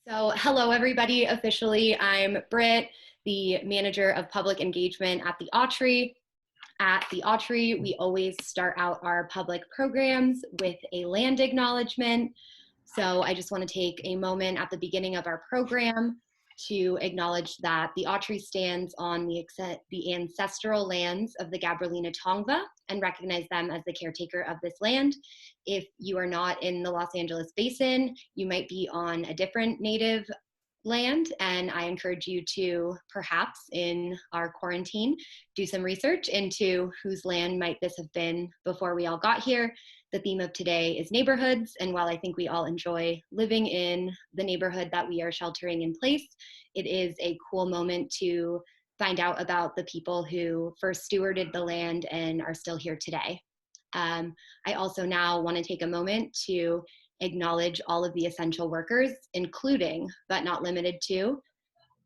So hello, everybody. Officially, I'm Britt, the manager of public engagement at the Autry. At the Autry, we always start out our public programs with a land acknowledgement. So I just want to take a moment at the beginning of our program to acknowledge that the Autry stands on the ancestral lands of the Gabrielina Tongva and recognize them as the caretaker of this land. If you are not in the Los Angeles basin, you might be on a different native land, and I encourage you to perhaps in our quarantine do some research into whose land might this have been before we all got here. The theme of today is neighborhoods, and while I think we all enjoy living in the neighborhood that we are sheltering in place, it is a cool moment to find out about the people who first stewarded the land and are still here today. I also now want to take a moment to acknowledge all of the essential workers, including, but not limited to,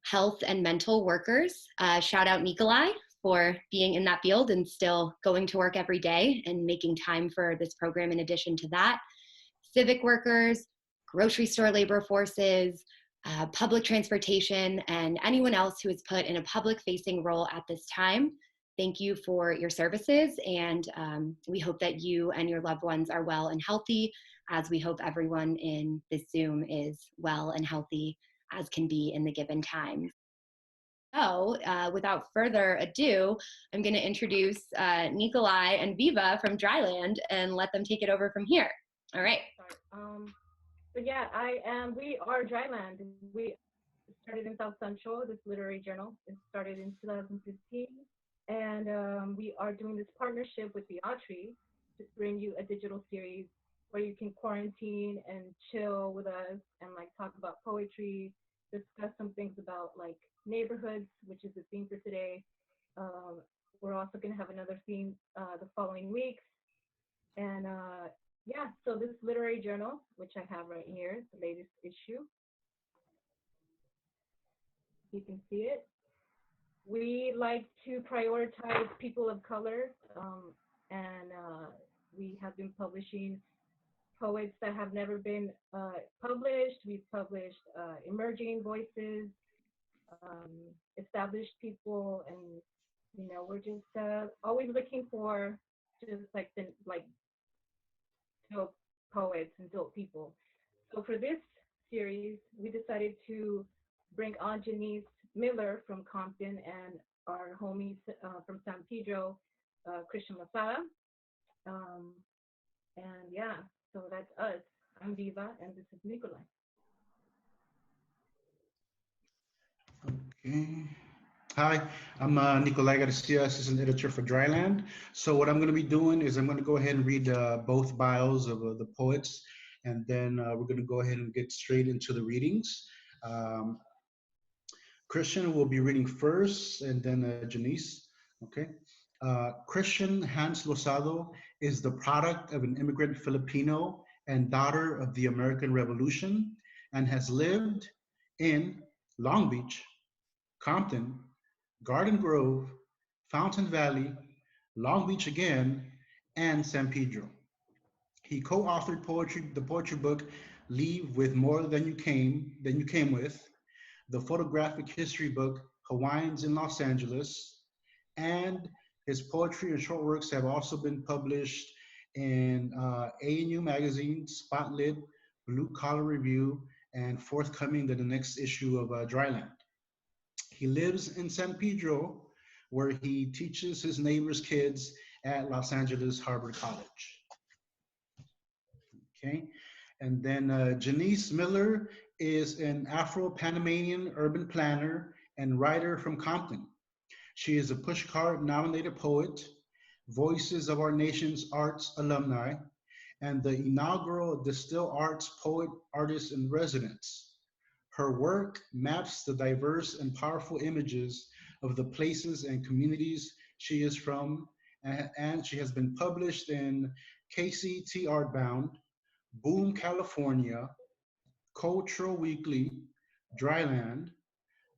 health and mental workers. Shout out Nikolai for being in that field and still going to work every day and making time for this program in addition to that. Civic workers, grocery store labor forces, public transportation, and anyone else who is put in a public-facing role at this time. Thank you for your services, and we hope that you and your loved ones are well and healthy, as we hope everyone in this Zoom is well and healthy as can be in the given time. So without further ado, I'm going to introduce Nikolai and Viva from Dryland and let them take it over from here. All right. So yeah, we are Dryland. We started in South Central, this literary journal. It started in 2015. And we are doing this partnership with the Autry to bring you a digital series where you can quarantine and chill with us and like talk about poetry, discuss some things about like neighborhoods, which is the theme for today. We're also going to have another theme the following weeks. And yeah, so this literary journal, which I have right here, the latest issue. You can see it. We like to prioritize people of color, and we have been publishing poets that have never been published. We've published emerging voices, established people, and you know, we're just always looking for just like dope poets and dope people. So for this series, we decided to bring on Janiece Miller from Compton and our homies from San Pedro, Christian Lozada. And yeah, so that's us. I'm Viva, and this is Nikolai. Okay. Hi, I'm Nikolai Garcia, assistant editor for Dryland. So what I'm going to be doing is I'm going to go ahead and read both bios of the poets, and then we're going to go ahead and get straight into the readings. Christian will be reading first, and then Janiece. Okay. Christian Hans Losado is the product of an immigrant Filipino and daughter of the American Revolution, and has lived in Long Beach, Compton, Garden Grove, Fountain Valley, Long Beach again, and San Pedro. He co-authored the poetry book Leave with More Than You Came With, the photographic history book Hawaiians in Los Angeles, and his poetry and short works have also been published in A&U Magazine, Spotlit, Blue Collar Review, and forthcoming the next issue of Dryland. He lives in San Pedro, where he teaches his neighbors' kids at Los Angeles Harbor College. Okay, and then Janiece Miller is an Afro-Panamanian urban planner and writer from Compton. She is a Pushcart nominated poet, Voices of Our Nation's Arts alumni, and the inaugural Distill Arts Poet Artist in Residence. Her work maps the diverse and powerful images of the places and communities she is from, and she has been published in KCT Artbound, Boom California, Cultural Weekly, Dryland,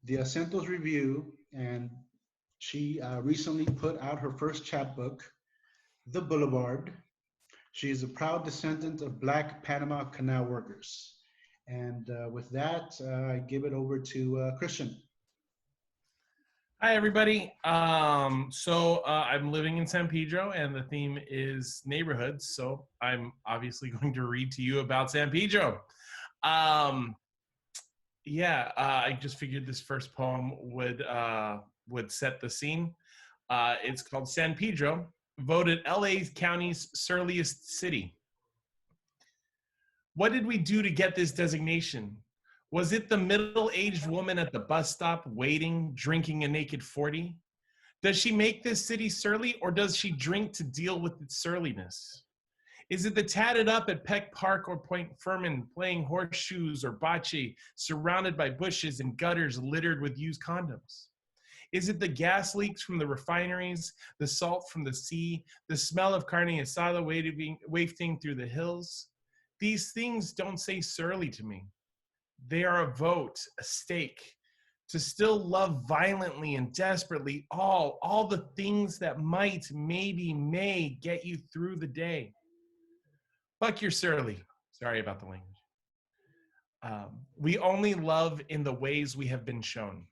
the Acentos Review, and she recently put out her first chapbook, The Boulevard. She is a proud descendant of Black Panama Canal workers. And with that, I give it over to Christian. Hi, everybody. I'm living in San Pedro, and the theme is neighborhoods. So I'm obviously going to read to you about San Pedro. I just figured this first poem would set the scene. It's called San Pedro, voted L.A. County's surliest city. What did we do to get this designation? Was it the middle-aged woman at the bus stop waiting, drinking a naked 40? Does she make this city surly, or does she drink to deal with its surliness? Is it the tatted up at Peck Park or Point Furman playing horseshoes or bocce, surrounded by bushes and gutters littered with used condoms? Is it the gas leaks from the refineries, the salt from the sea, the smell of carne asada wafting through the hills? These things don't say surly to me. They are a vote, a stake, to still love violently and desperately all the things that might, maybe, may get you through the day. Fuck your surly. Sorry about the language. We only love in the ways we have been shown.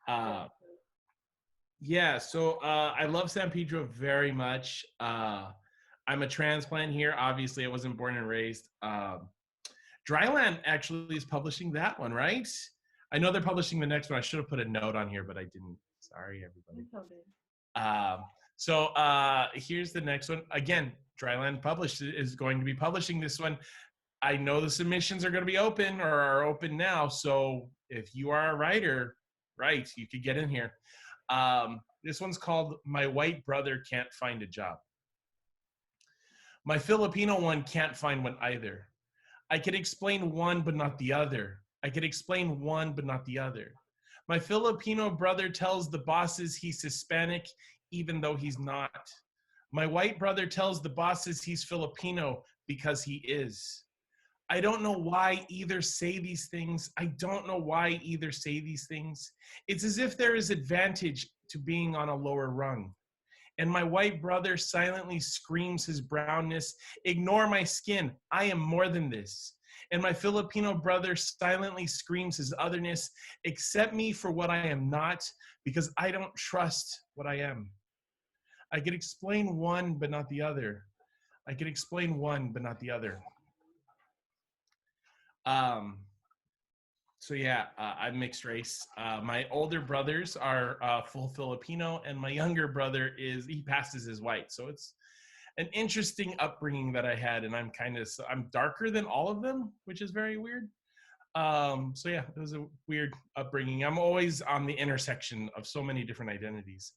I love San Pedro very much. I'm a transplant here. Obviously, I wasn't born and raised. Dryland actually is publishing that one, right? I know they're publishing the next one. I should have put a note on here, but I didn't. Sorry, everybody. Here's the next one. Again, Dryland is going to be publishing this one. I know the submissions are going to be open or are open now. So if you are a writer, right, you could get in here. This one's called My White Brother Can't Find a Job. My Filipino one can't find one either. I could explain one, but not the other. I could explain one, but not the other. My Filipino brother tells the bosses he's Hispanic, even though he's not. My white brother tells the bosses he's Filipino because he is. I don't know why either say these things. I don't know why either say these things. It's as if there is advantage to being on a lower rung. And my white brother silently screams his brownness, ignore my skin, I am more than this. And my Filipino brother silently screams his otherness, accept me for what I am not, because I don't trust what I am. I could explain one, but not the other. I could explain one, but not the other. I'm mixed race. My older brothers are full Filipino, and my younger brother he passes as white. So it's an interesting upbringing that I had, and I'm darker than all of them, which is very weird. It was a weird upbringing. I'm always on the intersection of so many different identities.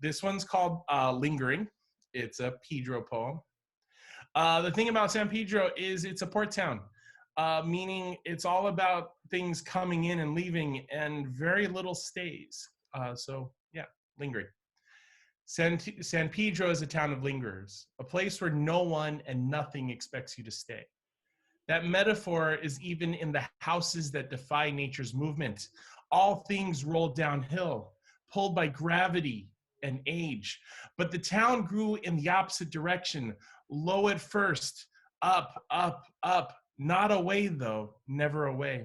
This one's called Lingering. It's a Pedro poem. The thing about San Pedro is it's a port town. Meaning it's all about things coming in and leaving and very little stays. Lingering. San Pedro is a town of lingerers, a place where no one and nothing expects you to stay. That metaphor is even in the houses that defy nature's movement. All things roll downhill, pulled by gravity and age. But the town grew in the opposite direction, low at first, up, up, up. Not away, though, never away.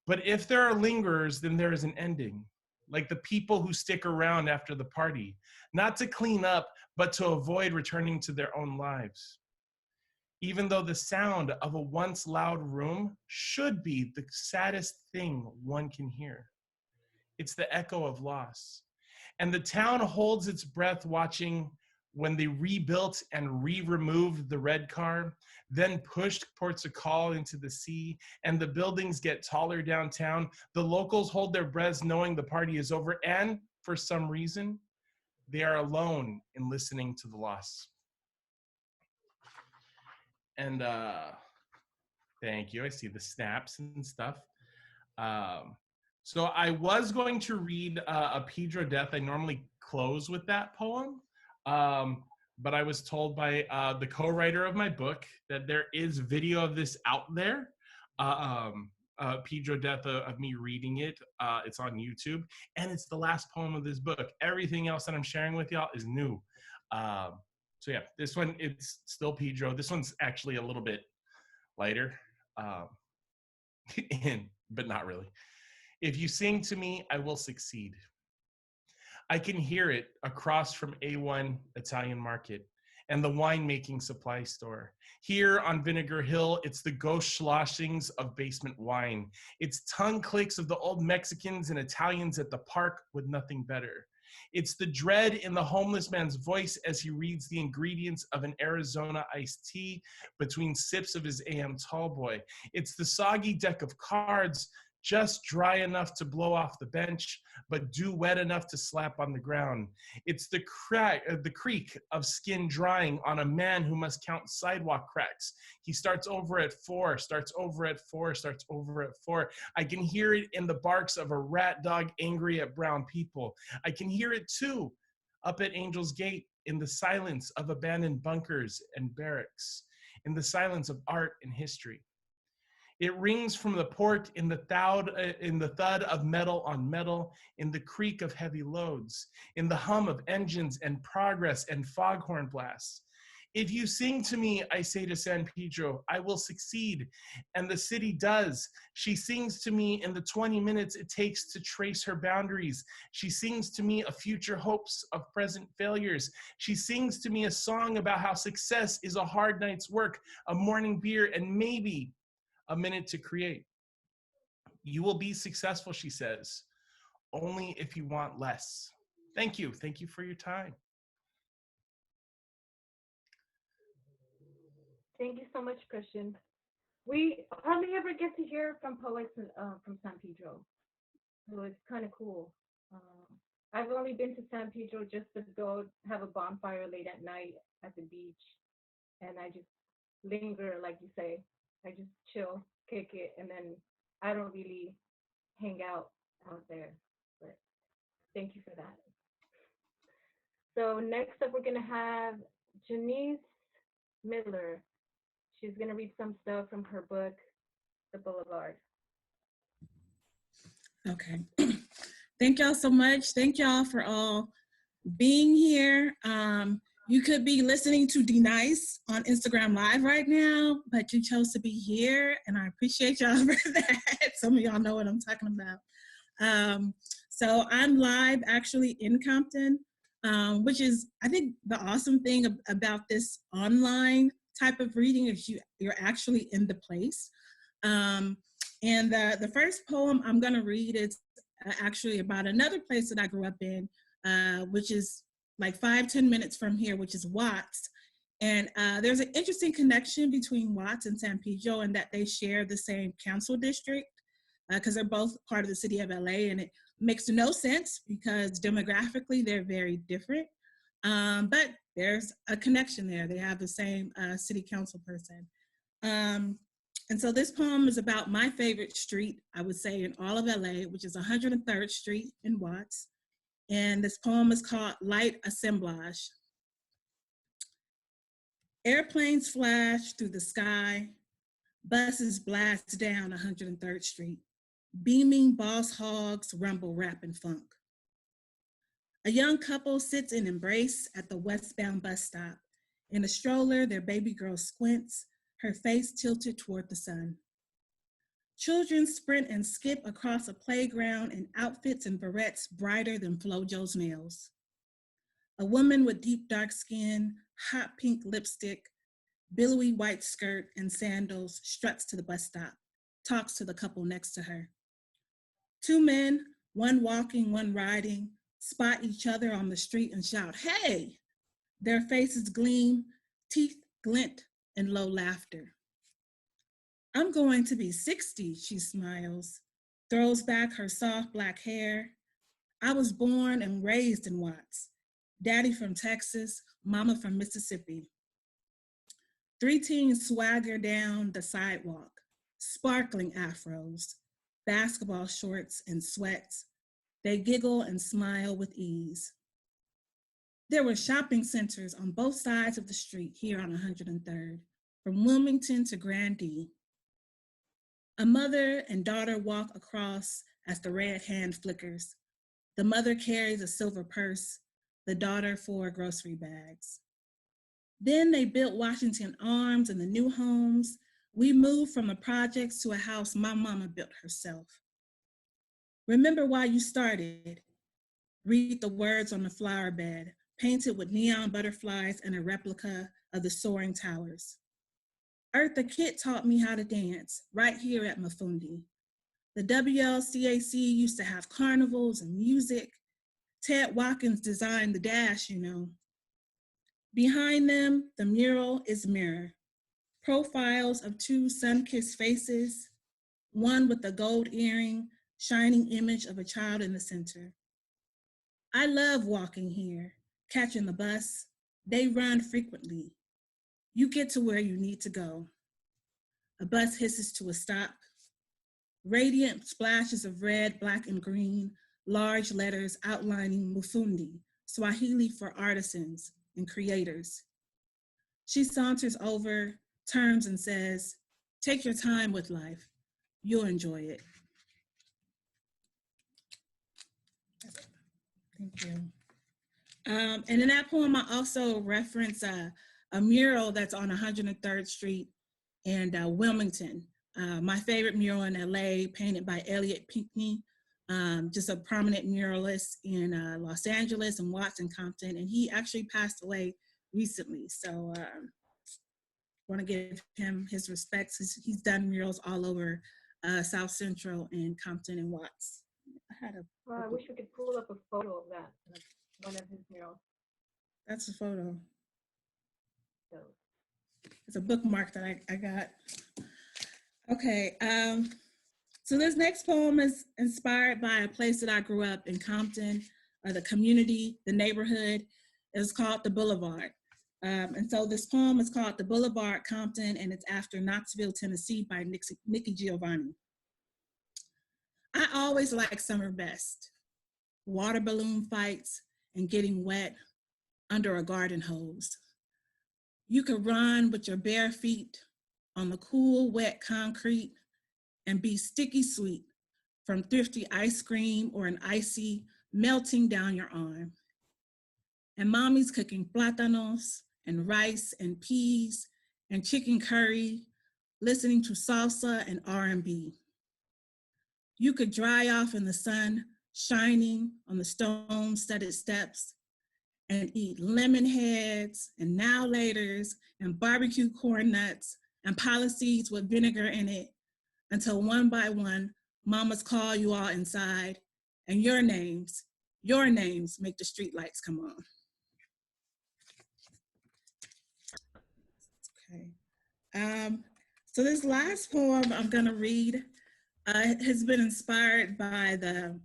But if there are lingerers, then there is an ending, like the people who stick around after the party, not to clean up, but to avoid returning to their own lives. Even though the sound of a once loud room should be the saddest thing one can hear. It's the echo of loss. And the town holds its breath watching when they rebuilt and re-removed the red car, then pushed ports of call into the sea, and the buildings get taller downtown. The locals hold their breaths knowing the party is over, and for some reason, they are alone in listening to the loss. And thank you. I see the snaps and stuff. So I was going to read a Pedro death. I normally close with that poem. But I was told by the co-writer of my book that there is video of this out there. Pedro death of me reading it. It's on YouTube. And it's the last poem of this book. Everything else that I'm sharing with y'all is new. So yeah, this one, it's still Pedro. This one's actually a little bit lighter, but not really. If you sing to me, I will succeed. I can hear it across from A1 Italian Market and the winemaking supply store. Here on Vinegar Hill, it's the ghost sloshings of basement wine. It's tongue clicks of the old Mexicans and Italians at the park with nothing better. It's the dread in the homeless man's voice as he reads the ingredients of an Arizona iced tea between sips of his AM Tallboy. It's the soggy deck of cards, just dry enough to blow off the bench, but dew wet enough to slap on the ground. It's the creak of skin drying on a man who must count sidewalk cracks. He starts over at 4, starts over at 4, starts over at 4. I can hear it in the barks of a rat dog angry at brown people. I can hear it too, up at Angel's Gate, in the silence of abandoned bunkers and barracks, in the silence of art and history. It rings from the port in the thud of metal on metal, in the creak of heavy loads, in the hum of engines and progress and foghorn blasts. If you sing to me, I say to San Pedro, I will succeed. And the city does. She sings to me in the 20 minutes it takes to trace her boundaries. She sings to me of future hopes, of present failures. She sings to me a song about how success is a hard night's work, a morning beer, and maybe a minute to create. You will be successful, she says, only if you want less. Thank you. Thank you for your time. Thank you so much, Christian. We hardly ever get to hear from poets from San Pedro, so it's kind of cool. I've only been to San Pedro just to go have a bonfire late at night at the beach, and I just linger, like you say. I just chill, kick it, and then I don't really hang out there. But thank you for that. So next up, we're gonna have Janiece Midler. She's gonna read some stuff from her book, The Boulevard. Okay. Thank y'all so much. Thank y'all for all being here. You could be listening to Janiece on Instagram Live right now, but you chose to be here, and I appreciate y'all for that. Some of y'all know what I'm talking about. So I'm live actually in Compton, which is, I think, the awesome thing about this online type of reading is you're actually in the place. And the first poem I'm gonna read is actually about another place that I grew up in, which is like 5-10 minutes from here, which is Watts. And there's an interesting connection between Watts and San Pedro in that they share the same council district because they're both part of the city of LA, and it makes no sense because demographically they're very different. But there's a connection there. They have the same city council person. And so this poem is about my favorite street, I would say, in all of LA, which is 103rd Street in Watts. And this poem is called Light Assemblage. Airplanes flash through the sky, buses blast down 103rd Street, beaming boss hogs rumble rap and funk. A young couple sits in embrace at the westbound bus stop. In a stroller, their baby girl squints, her face tilted toward the sun. Children sprint and skip across a playground in outfits and barrettes brighter than Flojo's nails. A woman with deep dark skin, hot pink lipstick, billowy white skirt and sandals struts to the bus stop, talks to the couple next to her. Two men, one walking, one riding, spot each other on the street and shout, "Hey!" Their faces gleam, teeth glint, and low laughter. "I'm going to be 60, she smiles, throws back her soft black hair. I was born and raised in Watts. Daddy from Texas, mama from Mississippi. 3 teens swagger down the sidewalk, sparkling afros, basketball shorts and sweats. They giggle and smile with ease. There were shopping centers on both sides of the street here on 103rd, from Wilmington to Grandee. A mother and daughter walk across as the red hand flickers. The mother carries a silver purse, the daughter 4 grocery bags. Then they built Washington Arms and the new homes. We moved from the projects to a house my mama built herself. Remember why you started. Read the words on the flower bed, painted with neon butterflies and a replica of the soaring towers. Eartha Kitt taught me how to dance right here at Mafundi. The WLCAC used to have carnivals and music. Ted Watkins designed the dash, you know. Behind them, the mural is mirror. Profiles of two sun-kissed faces, one with a gold earring, shining image of a child in the center. I love walking here, catching the bus. They run frequently. You get to where you need to go. A bus hisses to a stop. Radiant splashes of red, black, and green, large letters outlining Mufundi, Swahili for artisans and creators. She saunters over, turns and says, "Take your time with life. You'll enjoy it." Thank you. And in that poem, I also reference a mural that's on 103rd Street in Wilmington. My favorite mural in LA, painted by Elliot Pinckney, just a prominent muralist in Los Angeles and Watts and Compton. And he actually passed away recently. So want to give him his respects. He's done murals all over South Central and Compton and Watts. I wish we could pull up a photo of that, one of his murals. That's a photo. So. It's a bookmark that I got. Okay, so this next poem is inspired by a place that I grew up in, Compton, the community, the neighborhood. It's called The Boulevard. And so this poem is called The Boulevard, Compton, and it's after Knoxville, Tennessee by Nikki Giovanni. I always like summer best. Water balloon fights and getting wet under a garden hose. You could run with your bare feet on the cool, wet concrete and be sticky sweet from thrifty ice cream or an icy melting down your arm. And mommy's cooking plátanos and rice and peas and chicken curry, listening to salsa and R&B. You could dry off in the sun, shining on the stone-studded steps, and eat lemon heads and now laters and barbecue corn nuts and policies with vinegar in it until one by one, mamas call you all inside and your names make the street lights come on. Okay. So this last poem I'm gonna read has been inspired by the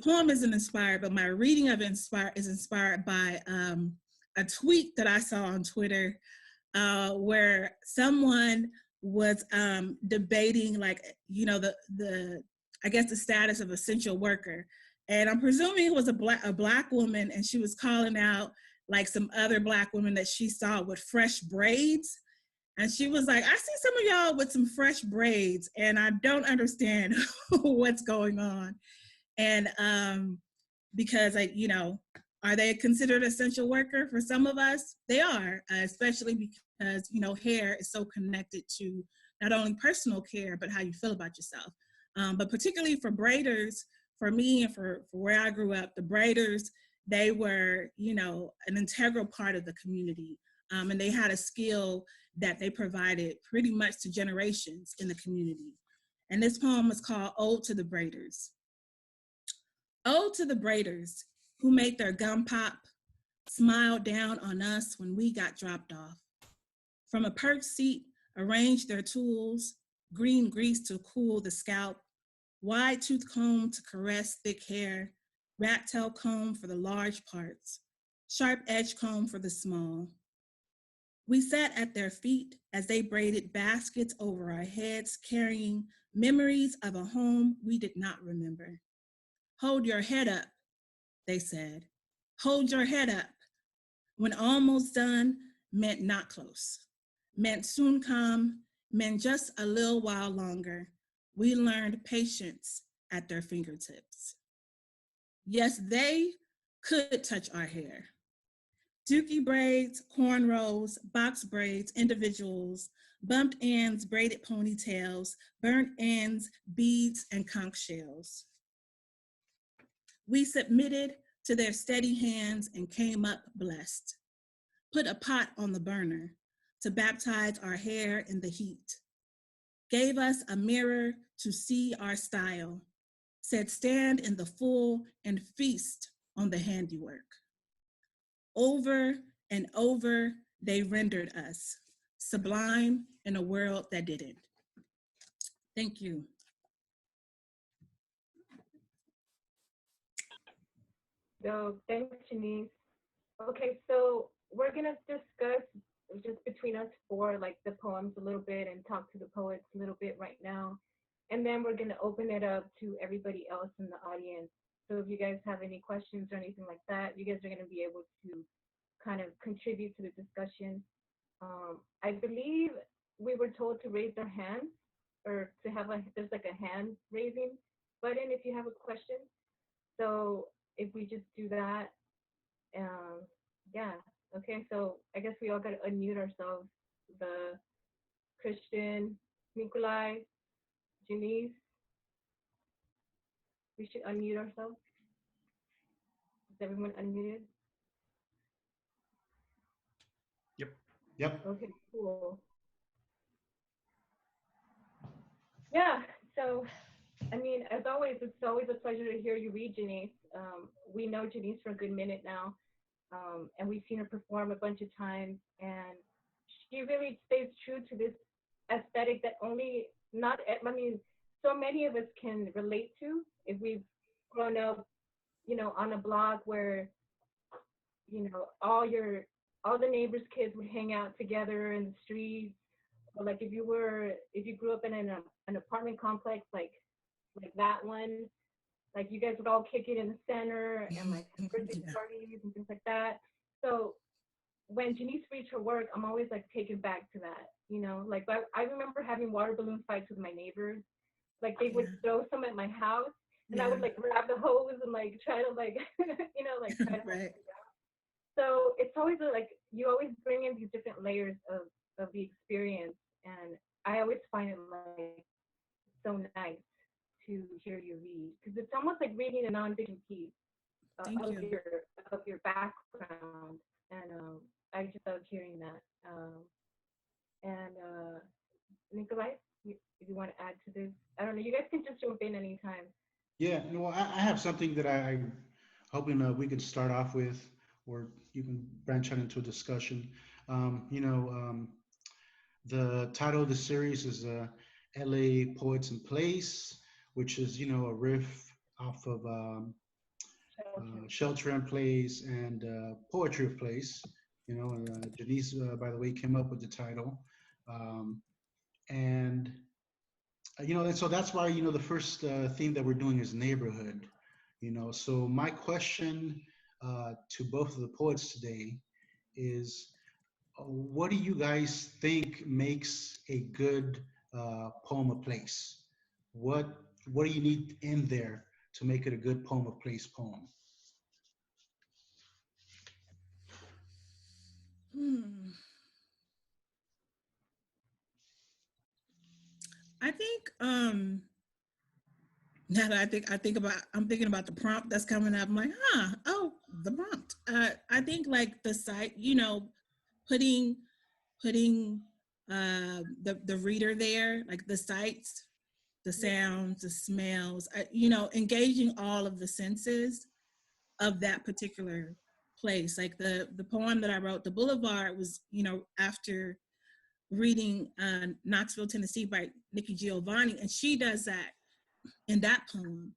poem isn't inspired, but my reading of it is inspired by a tweet that I saw on Twitter where someone was debating, like, you know, the status of essential worker. And I'm presuming it was a black woman, and she was calling out like some other black women that she saw with fresh braids. And she was like, I see some of y'all with some fresh braids and I don't understand what's going on. And because are they considered essential worker? For some of us, they are, especially because, hair is so connected to not only personal care, but how you feel about yourself. But particularly for braiders, for me and for where I grew up, the braiders, they were, an integral part of the community. And they had a skill that they provided pretty much to generations in the community. And this poem is called Ode to the Braiders. Ode to the braiders who made their gum pop, smiled down on us when we got dropped off. From a perch seat, arranged their tools, green grease to cool the scalp, wide tooth comb to caress thick hair, rat tail comb for the large parts, sharp edge comb for the small. We sat at their feet as they braided baskets over our heads, carrying memories of a home we did not remember. Hold your head up, they said. Hold your head up. When almost done meant not close, meant soon come, meant just a little while longer. We learned patience at their fingertips. Yes, they could touch our hair, Dookie braids, cornrows, box braids, individuals, bumped ends, braided ponytails, burnt ends, beads, and conch shells. We submitted to their steady hands and came up blessed. Put a pot on the burner to baptize our hair in the heat. Gave us a mirror to see our style. Said stand in the full and feast on the handiwork. Over and over, they rendered us sublime in a world that didn't. Thank you. So thanks, Janiece. Okay, so we're gonna discuss just between us four, like the poems a little bit and talk to the poets a little bit right now. And then we're gonna open it up to everybody else in the audience. So if you guys have any questions or anything like that, you guys are gonna be able to kind of contribute to the discussion. I believe we were told to raise our hands or to have there's like a hand raising button if you have a question. So if we just do that, yeah, okay, so I guess we all got to unmute ourselves. The Christian, Nikolai, Janiece, we should unmute ourselves. Is everyone unmuted? Yep. Okay, cool. Yeah, so, I mean, as always, it's always a pleasure to hear you read, Janiece. We know Janiece for a good minute now, and we've seen her perform a bunch of times, and she really stays true to this aesthetic that so many of us can relate to if we've grown up, on a block where, all the neighbors' kids would hang out together in the streets, or like if you grew up in an apartment complex like that one, like you guys would all kick it in the center and like birthday parties and things like that. So when Janiece reads her work, I'm always like taken back to that, like I remember having water balloon fights with my neighbors. Like they would throw some at my house and I would like grab the hose and like try to like, like try to right. So it's always like, you always bring in these different layers of the experience. And I always find it like so nice to hear you read, because it's almost like reading a nonfiction piece of your background. And I just love hearing that. Nikolai, if you want to add to this, I don't know, you guys can just jump in anytime. Yeah, I have something that I'm hoping we could start off with, or you can branch out into a discussion. The title of the series is L.A. Poets and Place, which is, a riff off of Shelter in Place and Poetry of Place. Janiece, by the way, came up with the title. And so that's why, the first theme that we're doing is neighborhood. So my question to both of the poets today is, what do you guys think makes a good poem of place? What do you need in there to make it a good poem of place poem? I think now that I'm thinking about the prompt that's coming up. I'm like, the prompt. I think like the site, putting the reader there, like the sights, the sounds, the smells, engaging all of the senses of that particular place. Like the poem that I wrote, The Boulevard, was, after reading Knoxville, Tennessee by Nikki Giovanni, and she does that in that poem.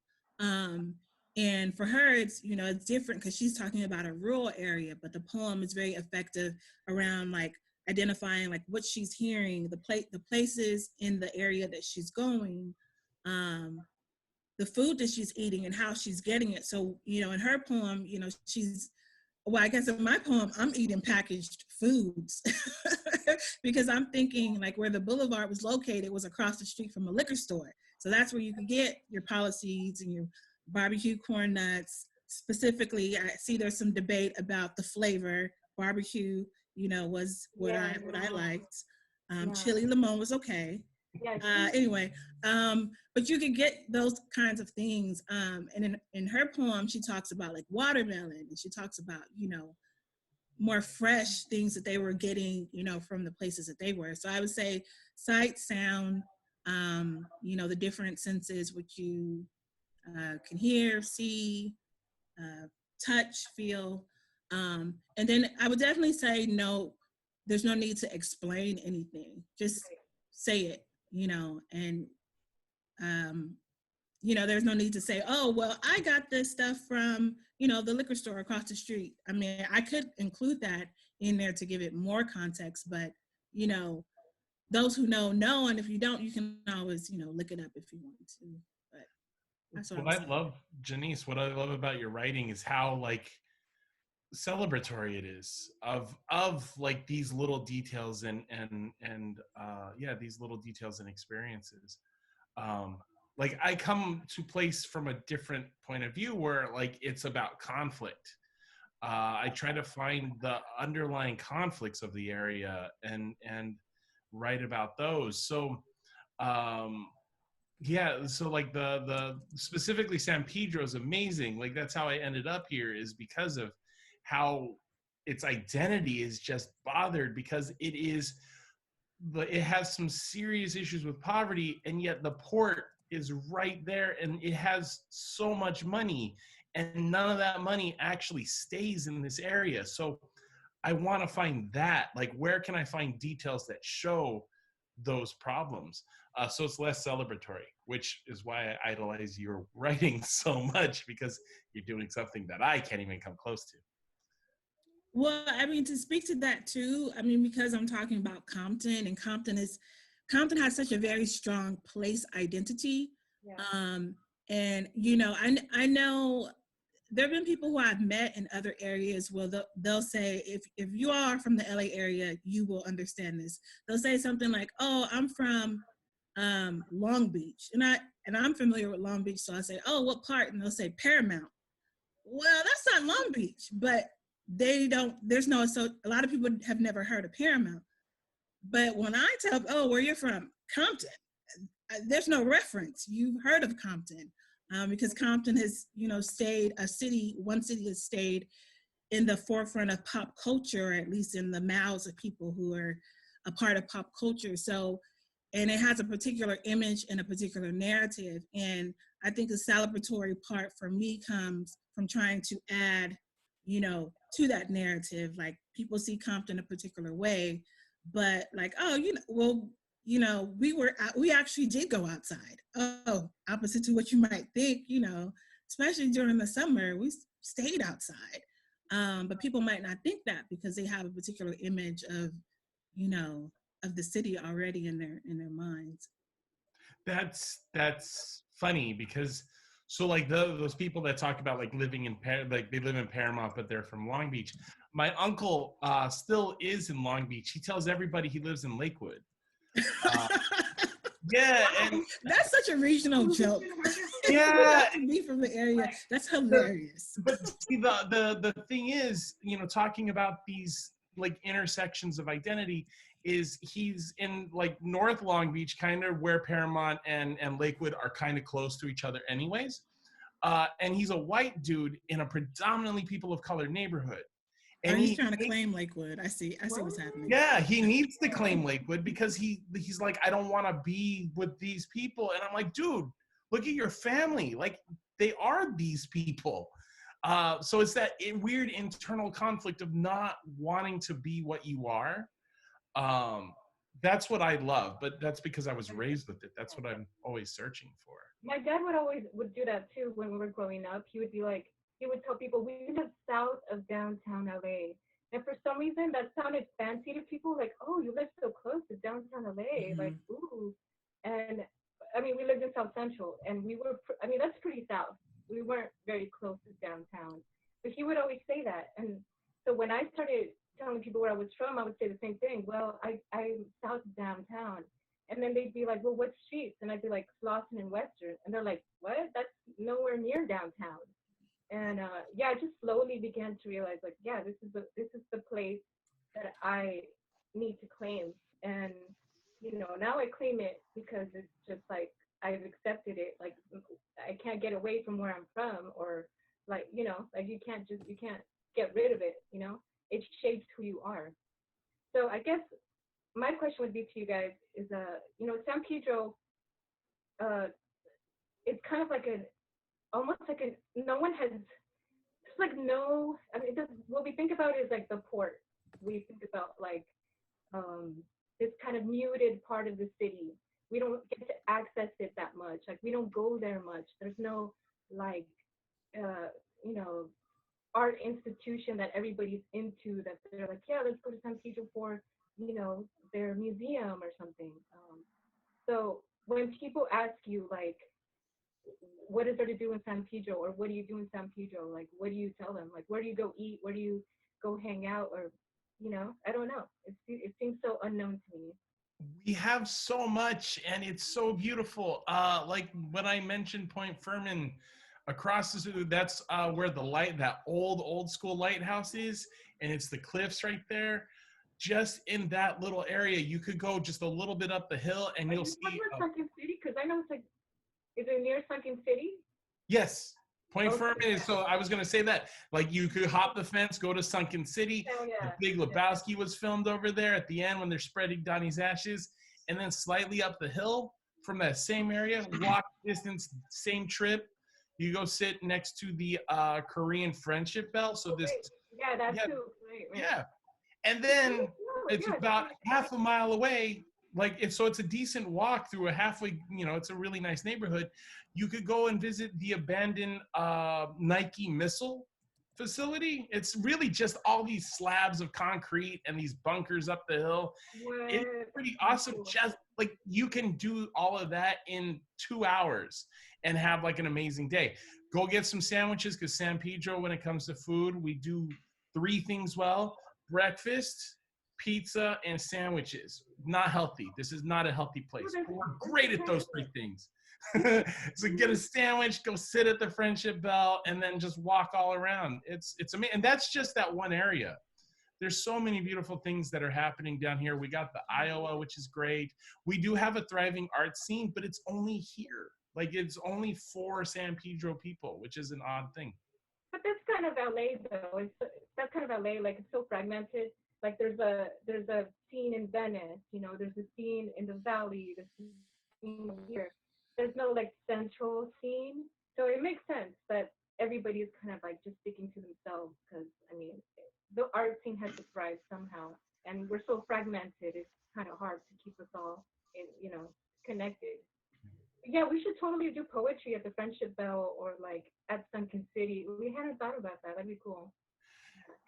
And for her, it's, it's different because she's talking about a rural area, but the poem is very effective around like identifying like what she's hearing, the places in the area that she's going, the food that she's eating and how she's getting it. So, in her poem, I guess in my poem, I'm eating packaged foods because I'm thinking like where the boulevard was located was across the street from a liquor store. So that's where you can get your policies and your barbecue corn nuts. Specifically, I see there's some debate about the flavor barbecue, was what I liked. Chili lemon was okay. Yeah. Anyway, but you could get those kinds of things. And in her poem, she talks about like watermelon, and she talks about, more fresh things that they were getting, from the places that they were. So I would say sight, sound, the different senses, which you can hear, see, touch, feel. And then I would definitely say, no, there's no need to explain anything. Just say it, and, there's no need to say, oh, well, I got this stuff from, the liquor store across the street. I mean, I could include that in there to give it more context, but, those who know, and if you don't, you can always, look it up if you want to. But that's what I love, Janiece, what I love about your writing is how like celebratory it is of like these little details and these little details and experiences. Like I come to place from a different point of view where like it's about conflict. I try to find the underlying conflicts of the area and write about those. So so like the specifically San Pedro is amazing. Like that's how I ended up here, is because of how its identity is just bothered, because it has some serious issues with poverty, and yet the port is right there and it has so much money, and none of that money actually stays in this area. So I want to find that, like, where can I find details that show those problems? So it's less celebratory, which is why I idolize your writing so much, because you're doing something that I can't even come close to. Well, I mean, to speak to that too, I mean, because I'm talking about Compton, and Compton has such a very strong place identity. Yeah. And, I know there have been people who I've met in other areas where they'll say, if you are from the LA area, you will understand this. They'll say something like, oh, I'm from Long Beach. And I'm familiar with Long Beach. So I say, oh, what part? And they'll say Paramount. Well, that's not Long Beach, but so a lot of people have never heard of Paramount. But when I tell, oh, where you're from, Compton, there's no reference. You've heard of Compton, because Compton has, one city has stayed in the forefront of pop culture, or at least in the mouths of people who are a part of pop culture. So, and it has a particular image and a particular narrative. And I think the celebratory part for me comes from trying to add, to that narrative. Like, people see Compton a particular way, but like, oh, we actually did go outside. Oh, opposite to what you might think, especially during the summer, we stayed outside. But people might not think that because they have a particular image of, of the city already in their minds. That's funny, because so like those people that talk about like living in like they live in Paramount but they're from Long Beach. My uncle still is in Long Beach. He tells everybody he lives in Lakewood. Yeah, and that's such a regional joke. Yeah, to be from the area, that's hilarious. But see, the thing is, talking about these like intersections of identity, is he's in like North Long Beach, kind of where Paramount and Lakewood are kind of close to each other anyways. And he's a white dude in a predominantly people of color neighborhood. And he's trying to claim Lakewood. I see what's happening. Yeah, he needs to claim Lakewood because he's like, I don't want to be with these people. And I'm like, dude, look at your family. Like, they are these people. So it's that weird internal conflict of not wanting to be what you are. That's what I love, but that's because I was raised with it. That's what I'm always searching for. My dad would do that too when we were growing up. He would be like, he would tell people, we live south of downtown L.A. And for some reason, that sounded fancy to people, like, oh, you live so close to downtown L.A., like, ooh. And, I mean, we lived in South Central, and that's pretty south. We weren't very close to downtown. But he would always say that. And so when I started telling people where I was from, I would say the same thing. Well, I'm south of downtown. And then they'd be like, well, what streets? And I'd be like, Slauson and Western. And they're like, what? That's nowhere near downtown. And yeah, I just slowly began to realize, like, yeah, this is the place that I need to claim. And now I claim it because it's just like I've accepted it. Like I can't get away from where I'm from, or like like you can't get rid of it. It shapes who you are. So I guess my question would be to you guys is San Pedro, uh it's kind of like a almost like a no one has, it's like no, I mean, what we think about is like the port. We think about like um, this kind of muted part of the city. We don't get to access it that much. Like we don't go there much. There's no like uh, you know art institution that everybody's into that they're like, yeah, let's go to San Pedro for their museum or something. So when people ask you like, what is there to do in San Pedro, or what do you do in San Pedro? Like, what do you tell them? Like, where do you go eat? Where do you go hang out? Or, I don't know. It seems so unknown to me. We have so much, and it's so beautiful. Like when I mentioned Point Furman, across the street, that's where that old school lighthouse is, and it's the cliffs right there. Just in that little area, you could go just a little bit up the hill, and Are you'll you see. talking about Sunken City? Because I know it's like, is it near Sunken City? Yes. Point Okay, Furman is, so I was going to say that. Like you could hop the fence, go to Sunken City. Oh, yeah. The Big Lebowski was filmed over there at the end when they're spreading Donnie's ashes. And then slightly up the hill from that same area, walk distance, same trip, you go sit next to the Korean Friendship Bell. So this, yeah, that's yeah, too. Right. yeah. And then it's yeah, about half a mile away. Like it's a decent walk through a halfway, it's a really nice neighborhood. You could go and visit the abandoned Nike missile facility. It's really just all these slabs of concrete and these bunkers up the hill. What? It's pretty awesome. Just like you can do all of that in 2 hours and have like an amazing day. Go get some sandwiches, because San Pedro, when it comes to food, we do 3 things well: breakfast, pizza, and sandwiches. Not healthy. This is not a healthy place. But we're great at those 3 things. So get a sandwich, go sit at the Friendship Bell, and then just walk all around. It's amazing. And that's just that one area. There's so many beautiful things that are happening down here. We got the Iowa, which is great. We do have a thriving art scene, but it's only here. Like it's only for San Pedro people, which is an odd thing. But that's kind of LA though. That's kind of LA. Like it's so fragmented. Like there's a scene in Venice. There's a scene in the Valley. There's a scene here. There's no like central scene. So it makes sense that everybody is kind of like just sticking to themselves, because I mean the art scene has to thrive somehow, and we're so fragmented. It's kind of hard to keep us all connected. Yeah, we should totally do poetry at the Friendship Bell or like at Sunken City. We hadn't thought about that. That'd be cool.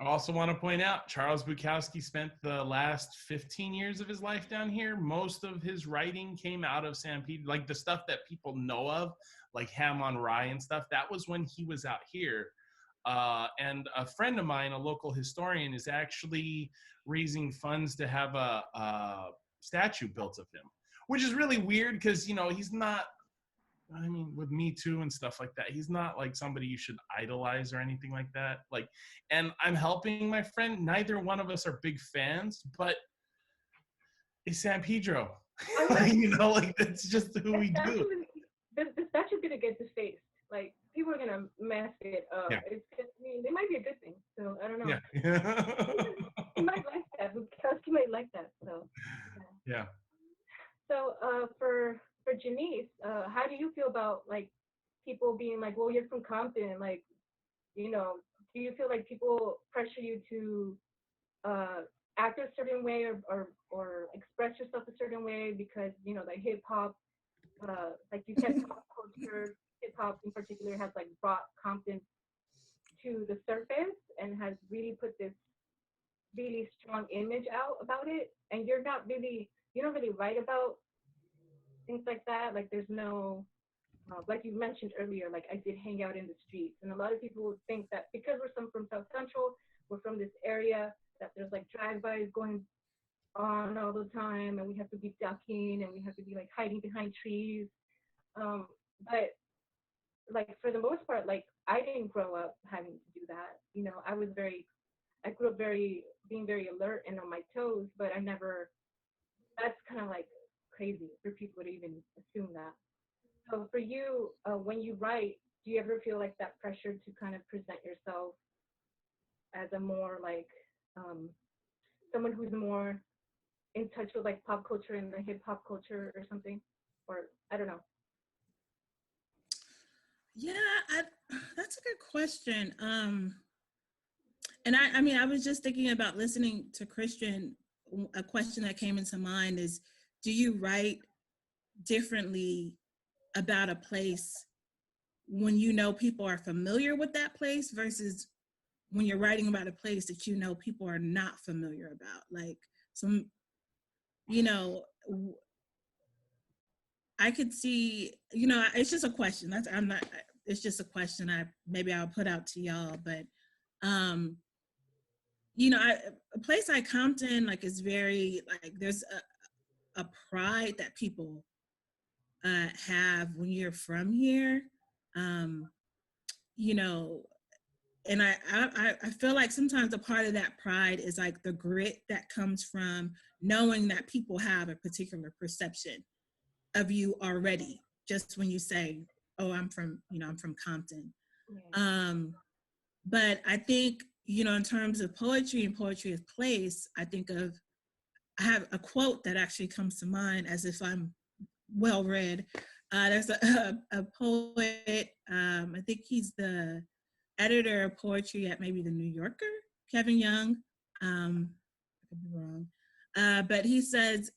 I also want to point out Charles Bukowski spent the last 15 years of his life down here. Most of his writing came out of San Pedro, like the stuff that people know of, like Ham on Rye and stuff. That was when he was out here. And a friend of mine, a local historian, is actually raising funds to have a statue built of him, which is really weird because, he's not, I mean, with Me Too and stuff like that, he's not like somebody you should idolize or anything like that. Like, and I'm helping my friend. Neither one of us are big fans, but it's San Pedro. Like that's just who we do. The statue's gonna get defaced. Like people are gonna mess it up. Yeah. It might be a good thing. So I don't know. Yeah. He might like that. Bukowski might like that. So yeah. So for Janiece, how do you feel about like people being like, well, you're from Compton, like, do you feel like people pressure you to act a certain way or express yourself a certain way because like hip hop, like you said, pop culture, hip hop in particular has like brought Compton to the surface and has really put this really strong image out about it, and you don't really write about things like that. Like there's no, like you mentioned earlier, like I did hang out in the streets, and a lot of people would think that because we're from South Central, we're from this area, that there's like drive-bys going on all the time, and we have to be ducking, and we have to be like hiding behind trees. But like for the most part, like I didn't grow up having to do that. You know, I grew up being very alert and on my toes, but I never, that's kind of like crazy for people to even assume that. So for you, when you write, do you ever feel like that pressure to kind of present yourself as a more like um, someone who's more in touch with like pop culture and the hip hop culture or something? Or I don't know. Yeah, that's a good question. And I mean, I was just thinking about listening to Christian. A question that came into mind is, do you write differently about a place when you know people are familiar with that place versus when you're writing about a place that you know people are not familiar about? Like some, you know, I could see, you know, it's just a question. It's just a question maybe I'll put out to y'all, but you know, a place like Compton, like, is very, like, there's a pride that people have when you're from here. You know, and I feel like sometimes a part of that pride is like the grit that comes from knowing that people have a particular perception of you already, just when you say, oh, I'm from Compton. Yeah. But I think, you know, in terms of poetry and poetry of place, I have a quote that actually comes to mind as if I'm well read. There's a poet, I think he's the editor of poetry at maybe the New Yorker, Kevin Young. I could be wrong. But he says,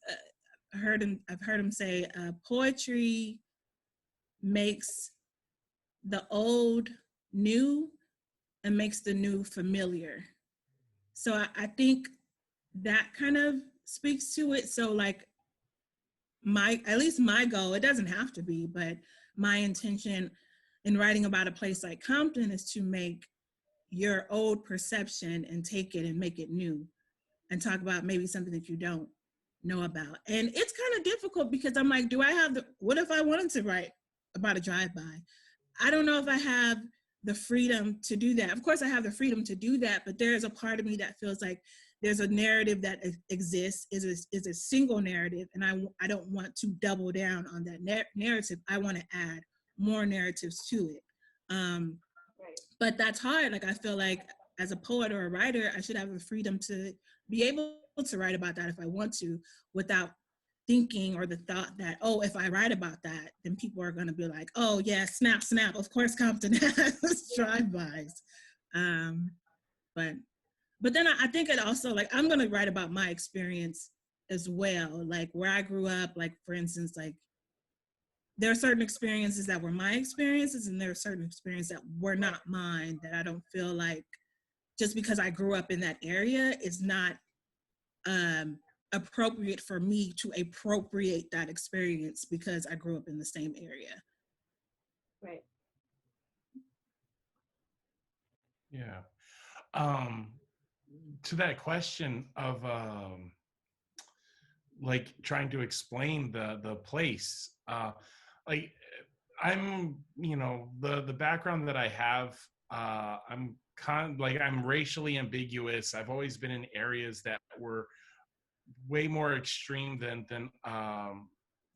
I've heard him say, poetry makes the old new and makes the new familiar. So I think that kind of speaks to it. So like at least my goal, it doesn't have to be, but my intention in writing about a place like Compton is to make your old perception and take it and make it new and talk about maybe something that you don't know about. And it's kind of difficult because I'm like, what if I wanted to write about a drive-by? I don't know if I have the freedom to do that. Of course I have the freedom to do that, but there's a part of me that feels like there's a narrative that exists, is a single narrative, and I don't want to double down on that narrative. I want to add more narratives to it. Right. But that's hard. Like, I feel like as a poet or a writer, I should have the freedom to be able to write about that if I want to, without thinking or the thought that, oh, if I write about that, then people are going to be like, oh yeah, snap, snap. Of course, Compton has drive-bys. But then I think it also, like, I'm going to write about my experience as well, like where I grew up. Like, for instance, like, there are certain experiences that were my experiences and there are certain experiences that were not mine, that I don't feel like just because I grew up in that area, it's not appropriate for me to appropriate that experience because I grew up in the same area. Right. Yeah. To that question of like trying to explain the place, like, I'm, you know, the background that I have, I'm I'm racially ambiguous. I've always been in areas that were way more extreme than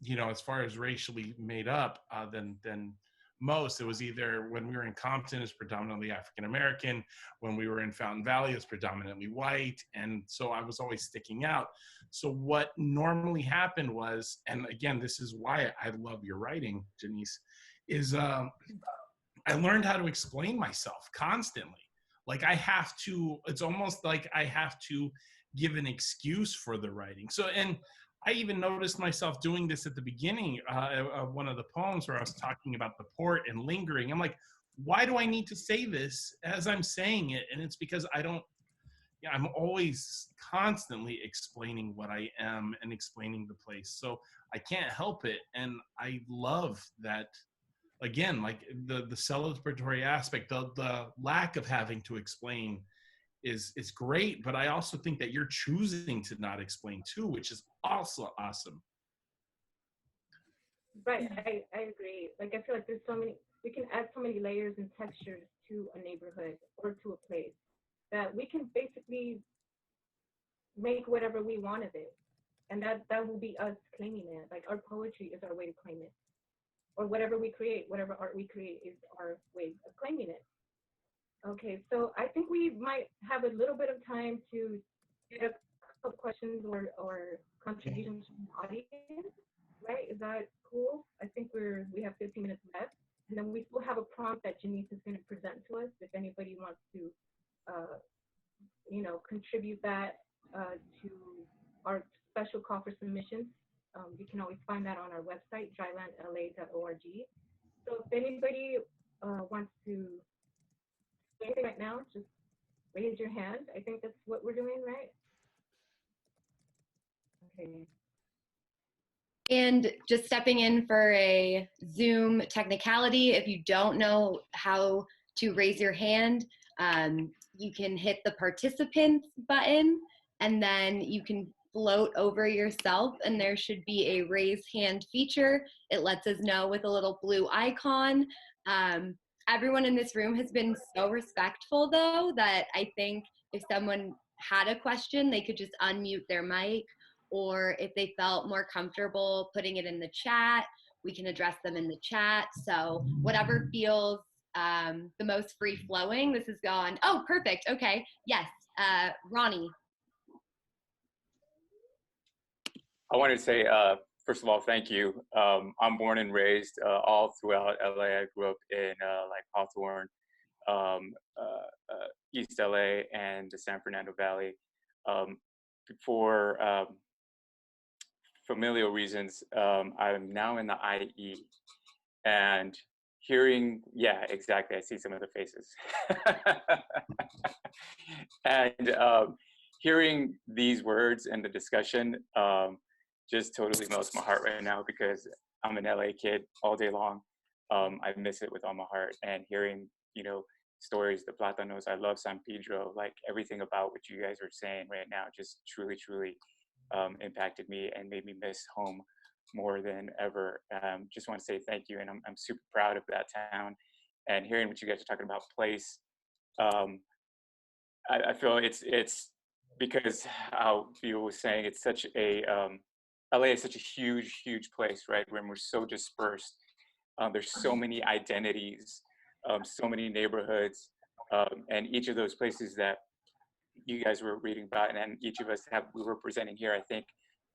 you know, as far as racially made up, than most. It was either when we were in Compton, it's predominantly African American. When we were in Fountain Valley, it's predominantly white. And so I was always sticking out. So what normally happened was, and again, this is why I love your writing, Janiece, is I learned how to explain myself constantly. Like, I have to, it's almost like I have to give an excuse for the writing. So, and I even noticed myself doing this at the beginning of one of the poems where I was talking about the port and lingering. I'm like, why do I need to say this as I'm saying it? And it's because I'm always constantly explaining what I am and explaining the place. So I can't help it. And I love that, again, like the celebratory aspect, the lack of having to explain is great, but I also think that you're choosing to not explain too, which is also awesome. Right. I agree. Like, I feel like there's so many, we can add so many layers and textures to a neighborhood or to a place that we can basically make whatever we want of it. And that will be us claiming it. Like our poetry is our way to claim it. Or whatever we create, whatever art we create is our way of claiming it. Okay, so I think we might have a little bit of time to get a couple questions or contributions from the audience, right? Is that cool? I think we have 15 minutes left. And then we still have a prompt that Janiece is going to present to us if anybody wants to, contribute that to our special call for submissions. You can always find that on our website, drylandla.org. So if anybody wants to say anything right now, just raise your hand. I think that's what we're doing, right? Okay. And just stepping in for a Zoom technicality, if you don't know how to raise your hand, you can hit the participants button and then you can float over yourself and there should be a raise hand feature. It lets us know with a little blue icon. Everyone in this room has been so respectful though that I think if someone had a question, they could just unmute their mic, or if they felt more comfortable putting it in the chat, we can address them in the chat. So whatever feels the most free flowing. This is gone. Oh, perfect. Okay. Yes. Ronnie. I wanted to say, first of all, thank you. I'm born and raised all throughout LA. I grew up in like Hawthorne, East LA, and the San Fernando Valley. For familial reasons, I'm now in the IE, and hearing, yeah, exactly. I see some of the faces. And hearing these words and the discussion just totally melts my heart right now because I'm an LA kid all day long. I miss it with all my heart. And hearing, stories, the Platanos, I love San Pedro, like everything about what you guys are saying right now just truly, truly impacted me and made me miss home more than ever. Just want to say thank you, and I'm super proud of that town. And hearing what you guys are talking about place, I feel it's because how Viva was saying, it's such a LA is such a huge place, right? When we're so dispersed, there's so many identities, so many neighborhoods, and each of those places that you guys were reading about, and each of us we're representing here, I think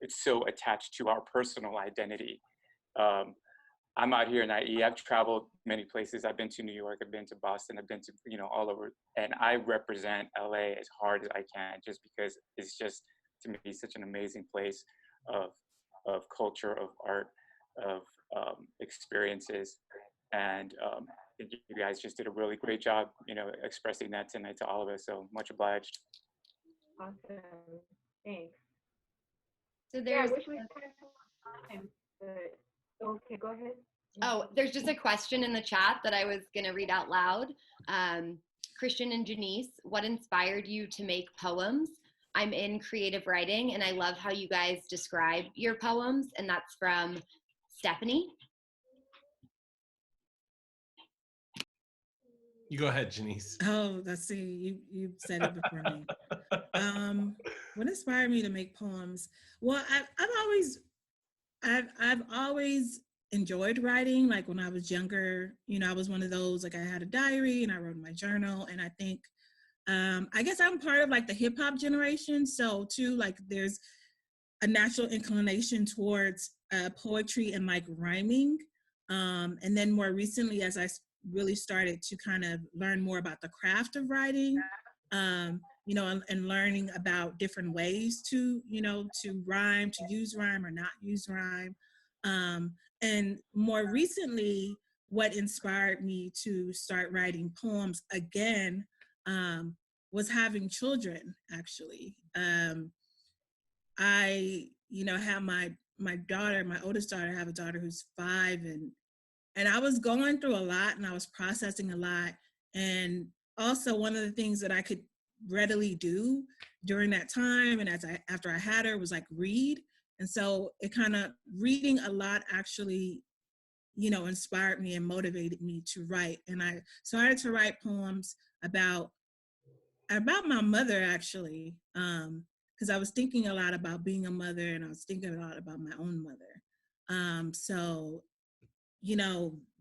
it's so attached to our personal identity. I'm out here in IE. I've traveled many places. I've been to New York. I've been to Boston. I've been to all over, and I represent LA as hard as I can, just because it's just, to me, such an amazing place of culture, of art, of experiences, and I think you guys just did a really great job, expressing that tonight to all of us. So much obliged. Awesome. Thanks. So there's I wish we had more time, but okay, go ahead. Oh, there's just a question in the chat that I was going to read out loud. Christian and Janiece, what inspired you to make poems? I'm in creative writing, and I love how you guys describe your poems, and that's from Stephanie. You go ahead, Janiece. Oh, let's see. You said it before me. What inspired me to make poems? Well, I've always enjoyed writing. Like when I was younger, I was one of those, like I had a diary and I wrote in my journal. And I think, I guess I'm part of like the hip hop generation. So too, like there's a natural inclination towards poetry and like rhyming. And then more recently, as I really started to kind of learn more about the craft of writing, and learning about different ways to rhyme, to use rhyme or not use rhyme. And more recently, what inspired me to start writing poems again was having children, actually. I, have my daughter, my oldest daughter, I have a daughter who's 5, and I was going through a lot and I was processing a lot. And also one of the things that I could readily do during that time and after I had her was like read. And so it kind of reading a lot actually, inspired me and motivated me to write. And I started to write poems about my mother, actually, because I was thinking a lot about being a mother, and I was thinking a lot about my own mother. So,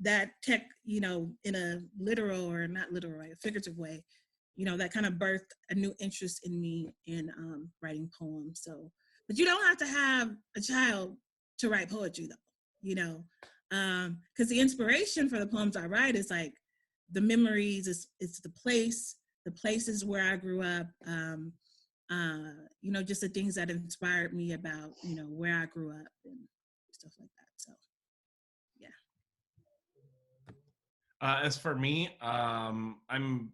that tech, in a literal or not literal, right, a figurative way, that kind of birthed a new interest in me in writing poems. So, but you don't have to have a child to write poetry, though, because the inspiration for the poems I write is like the memories, it's the places where I grew up, just the things that inspired me about, where I grew up and stuff like that. So, yeah. As for me, I'm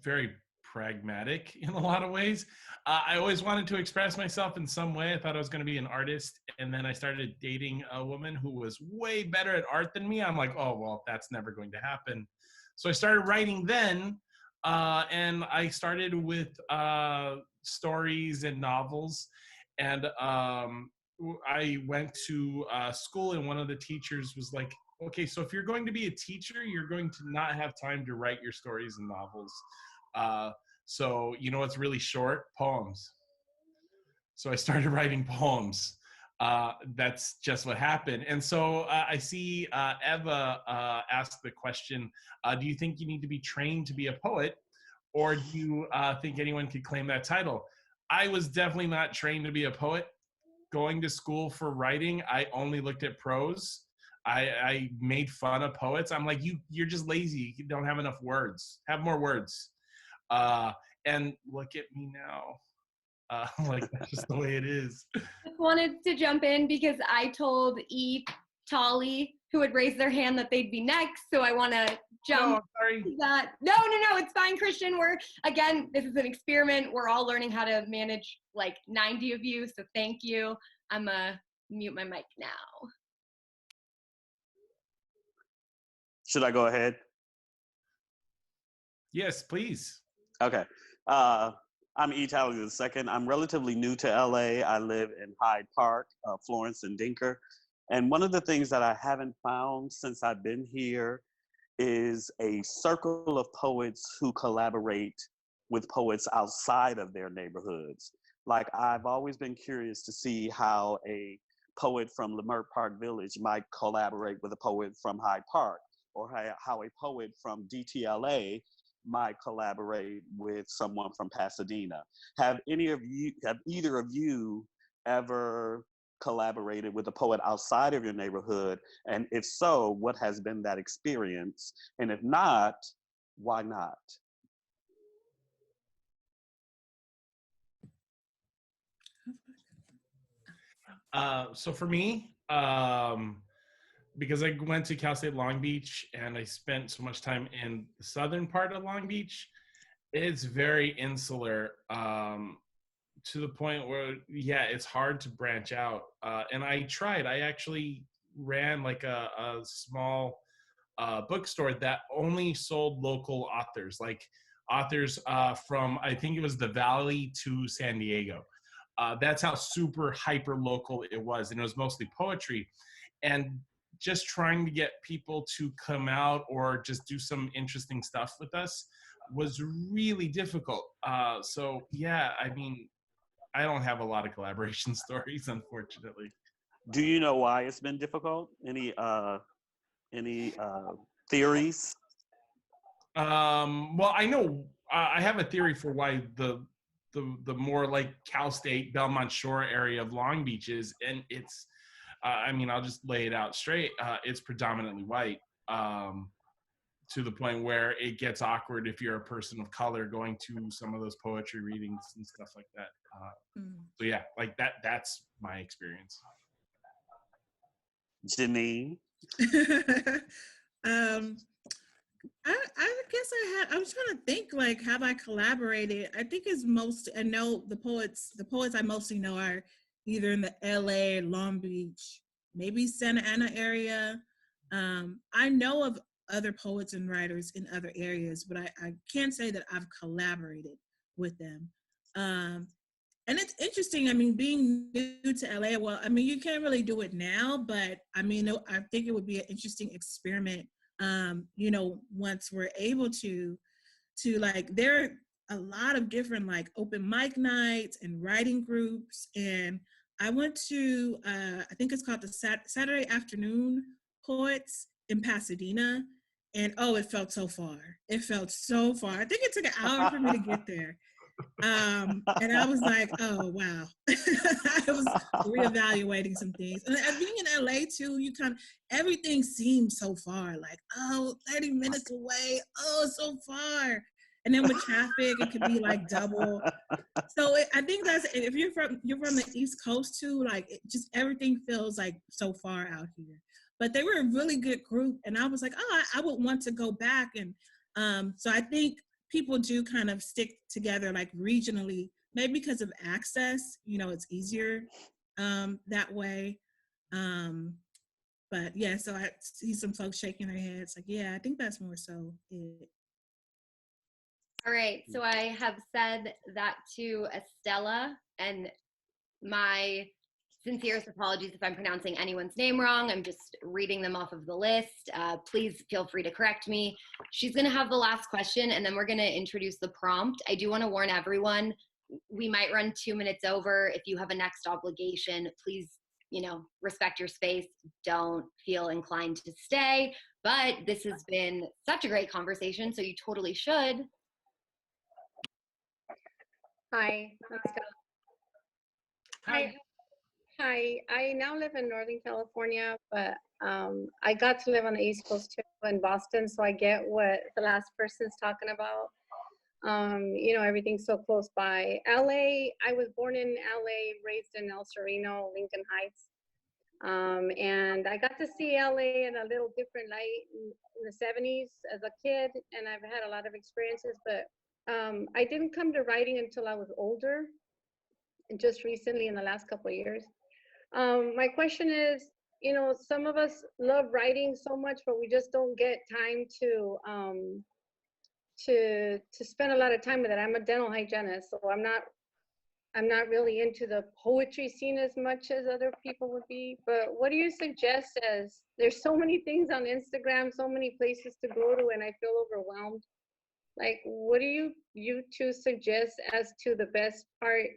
very pragmatic in a lot of ways. I always wanted to express myself in some way. I thought I was going to be an artist. And then I started dating a woman who was way better at art than me. I'm like, oh, well, that's never going to happen. So I started writing then. And I started with stories and novels. And I went to school, and one of the teachers was like, okay, so if you're going to be a teacher, you're going to not have time to write your stories and novels. So, what's really short? Poems. So I started writing poems. That's just what happened. And so I see Eva ask the question, do you think you need to be trained to be a poet, or do you think anyone could claim that title? I was definitely not trained to be a poet. Going to school for writing, I only looked at prose. I made fun of poets. I'm like, you're just lazy. You don't have enough words. Have more words. And look at me now. Like, that's just the way it is. Just wanted to jump in because I told Tolly, who would raise their hand, that they'd be next. So I want to jump to that. No, it's fine, Christian. This is an experiment. We're all learning how to manage like 90 of you. So thank you. I'm going to mute my mic now. Should I go ahead? Yes, please. Okay. I'm Tally II. I'm relatively new to LA. I live in Hyde Park, Florence and Dinker. And one of the things that I haven't found since I've been here is a circle of poets who collaborate with poets outside of their neighborhoods. Like, I've always been curious to see how a poet from Leimert Park Village might collaborate with a poet from Hyde Park, or how a poet from DTLA might collaborate with someone from Pasadena. Have either of you ever collaborated with a poet outside of your neighborhood? And if so, what has been that experience? And if not, why not? So for me, because I went to Cal State Long Beach and I spent so much time in the southern part of Long Beach, it's very insular, to the point where, it's hard to branch out. And I tried. I actually ran like a small bookstore that only sold local authors, like authors from, I think it was the Valley to San Diego. That's how super hyper local it was. And it was mostly poetry. And just trying to get people to come out or just do some interesting stuff with us was really difficult. So yeah, I mean, I don't have a lot of collaboration stories, unfortunately. Do you know why it's been difficult? Any theories? Well, I know I have a theory for why the more like Cal State, Belmont Shore area of Long Beach is, and it's, I mean, I'll just lay it out straight. It's predominantly white, to the point where it gets awkward if you're a person of color going to some of those poetry readings and stuff like that. So yeah, like that's my experience. Janine? I guess I was trying to think, like, have I collaborated? I think I know the poets I mostly know are either in the LA, Long Beach, maybe Santa Ana area. I know of other poets and writers in other areas, but I can't say that I've collaborated with them. And it's interesting, I mean, being new to LA, well, I mean, you can't really do it now, but I mean, I think it would be an interesting experiment, you know, once we're able to like, there are a lot of different like open mic nights and writing groups. And I went to, I think it's called the Saturday Afternoon Poets in Pasadena. And oh, it felt so far. It felt so far. I think it took an hour for me to get there. And I was like, oh, wow. I was reevaluating some things. And being in LA too, you kind of, everything seems so far, like, oh, 30 minutes away. Oh, so far. And then with traffic, it could be like double. So I think that's, if you're from the East Coast too, like just everything feels like so far out here. But they were a really good group. And I was like, oh, I would want to go back. And so I think people do kind of stick together like regionally, maybe because of access, you know, it's easier that way. But yeah, so I see some folks shaking their heads like, yeah, I think that's more so it. All right, so I have said that to Estella, and my sincerest apologies if I'm pronouncing anyone's name wrong. I'm just reading them off of the list. Please feel free to correct me. She's gonna have the last question, and then we're gonna introduce the prompt. I do wanna warn everyone, we might run 2 minutes over. If you have a next obligation, please, you know, respect your space. Don't feel inclined to stay. But this has been such a great conversation, so you totally should. Hi, let's go. Hi. Hi, I now live in Northern California, but I got to live on the East Coast too, in Boston, so I get what the last person's talking about. You know, everything's so close by. LA, I was born in LA, raised in El Sereno, Lincoln Heights. And I got to see LA in a little different light in the 70s as a kid, and I've had a lot of experiences, but I didn't come to writing until I was older, and just recently in the last couple of years. My question is, you know, some of us love writing so much, but we just don't get time to spend a lot of time with it. I'm a dental hygienist, so I'm not really into the poetry scene as much as other people would be. But what do you suggest, as there's so many things on Instagram, so many places to go to, and I feel overwhelmed? Like, what do you two suggest as to the best part,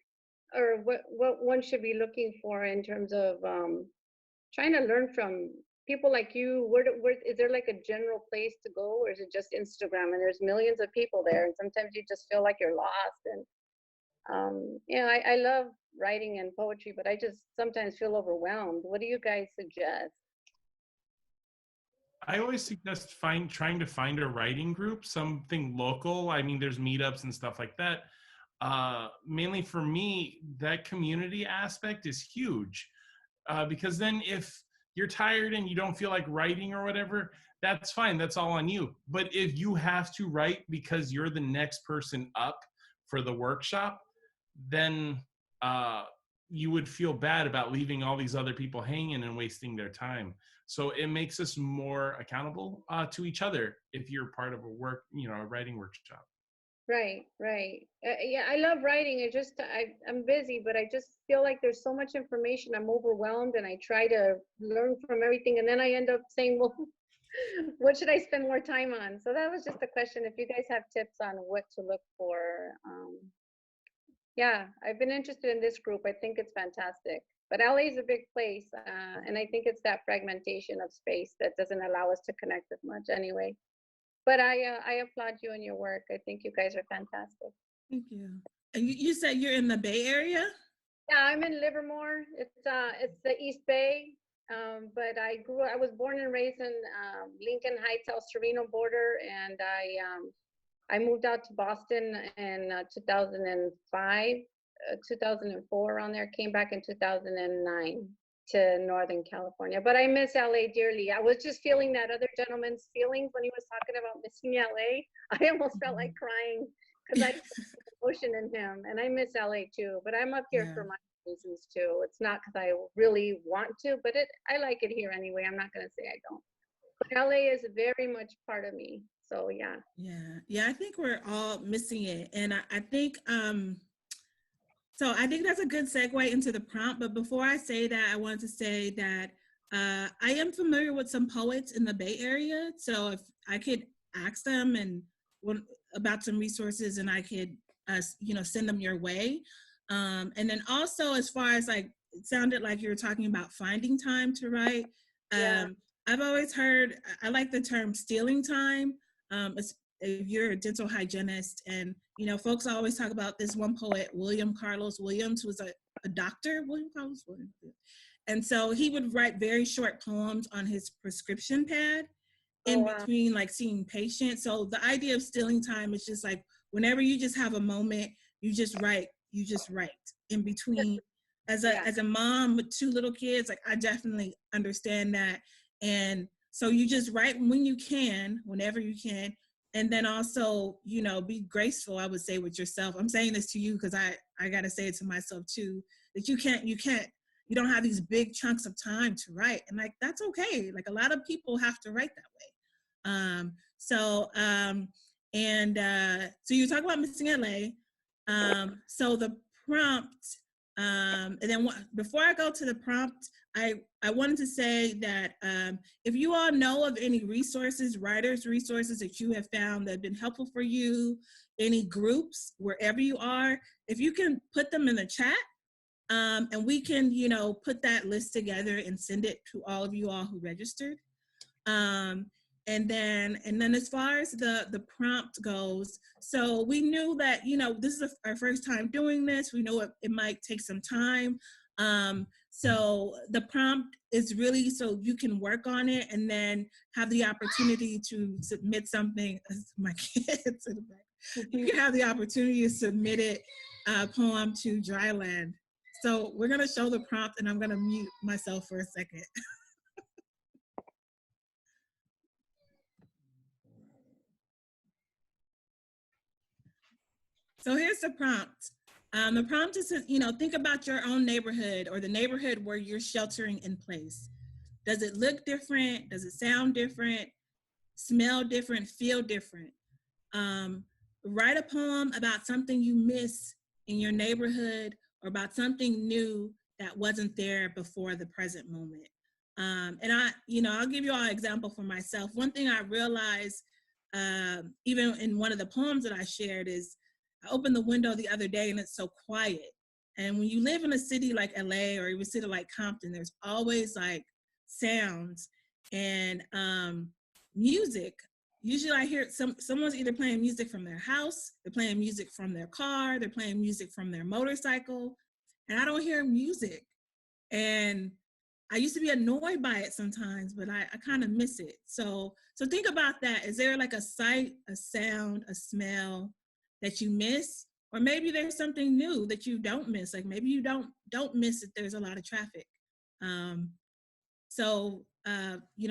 or what one should be looking for in terms of trying to learn from people like you? Where is there like a general place to go, or is it just Instagram and there's millions of people there, and sometimes you just feel like you're lost? And you know, I love writing and poetry, but I just sometimes feel overwhelmed. What do you guys suggest? I always suggest trying to find a writing group, something local. I mean, there's meetups and stuff like that. Mainly for me, that community aspect is huge, because then if you're tired and you don't feel like writing or whatever, that's fine. That's all on you. But if you have to write because you're the next person up for the workshop, then you would feel bad about leaving all these other people hanging and wasting their time. So it makes us more accountable to each other if you're part of a writing workshop. Right. Yeah, I love writing. I'm busy, but I just feel like there's so much information. I'm overwhelmed, and I try to learn from everything, and then I end up saying, well, what should I spend more time on? So that was just a question. If you guys have tips on what to look for. Yeah, I've been interested in this group. I think it's fantastic. But LA is a big place, and I think it's that fragmentation of space that doesn't allow us to connect as much anyway. But I applaud you and your work. I think you guys are fantastic. Thank you. And you said you're in the Bay Area? Yeah, I'm in Livermore. It's the East Bay, but I was born and raised in Lincoln Heights, El Sereno border, and I moved out to Boston in 2005, 2004 around there. Came back in 2009 to Northern California, but I miss LA dearly. I was just feeling that other gentleman's feelings when he was talking about missing LA. I almost felt like crying because I saw emotion in him, and I miss LA too. But I'm up here for my reasons too. It's not because I really want to, but I like it here anyway. I'm not gonna say I don't. But LA is very much part of me. So yeah. Yeah. I think we're all missing it, and I think So I think that's a good segue into the prompt. But before I say that, I wanted to say that I am familiar with some poets in the Bay Area. So if I could ask them about some resources, and I could, send them your way. And then also, as far as like, it sounded like you were talking about finding time to write. Yeah. I've always heard, I like the term stealing time. If you're a dental hygienist, and folks always talk about this one poet, William Carlos Williams, who was a doctor, William Carlos Williams. And so he would write very short poems on his prescription pad in between like seeing patients. So the idea of stealing time is just like, whenever you just have a moment, you just write in between. As a mom with 2 little kids, like I definitely understand that. And so you just write when you can, whenever you can. And then also, be graceful, I would say, with yourself. I'm saying this to you because I got to say it to myself too, that you don't have these big chunks of time to write. And like, that's okay. Like a lot of people have to write that way. So you talk about missing LA. So the prompt, and then before I go to the prompt, I wanted to say that if you all know of any resources, writers' resources that you have found that have been helpful for you, any groups, wherever you are, if you can put them in the chat, and we can, put that list together and send it to all of you all who registered. And then as far as the prompt goes, so we knew that, this is our first time doing this. We know it might take some time. So the prompt is really so you can work on it and then have the opportunity to submit something. My kids in the back. You can have the opportunity to submit it, poem to Dryland. So we're gonna show the prompt, and I'm gonna mute myself for a second. So here's the prompt. The prompt is, think about your own neighborhood or the neighborhood where you're sheltering in place. Does it look different? Does it sound different? Smell different? Feel different? Write a poem about something you miss in your neighborhood or about something new that wasn't there before the present moment. And I'll give you all an example for myself. One thing I realized, even in one of the poems that I shared, is I opened the window the other day and it's so quiet. And when you live in a city like LA or even a city like Compton, there's always like sounds and music. Usually I hear someone's either playing music from their house, they're playing music from their car, they're playing music from their motorcycle, and I don't hear music. And I used to be annoyed by it sometimes, but I kind of miss it. So think about that. Is there like a sight, a sound, a smell that you miss? Or maybe there's something new that you don't miss. Like maybe you don't miss that there's a lot of traffic.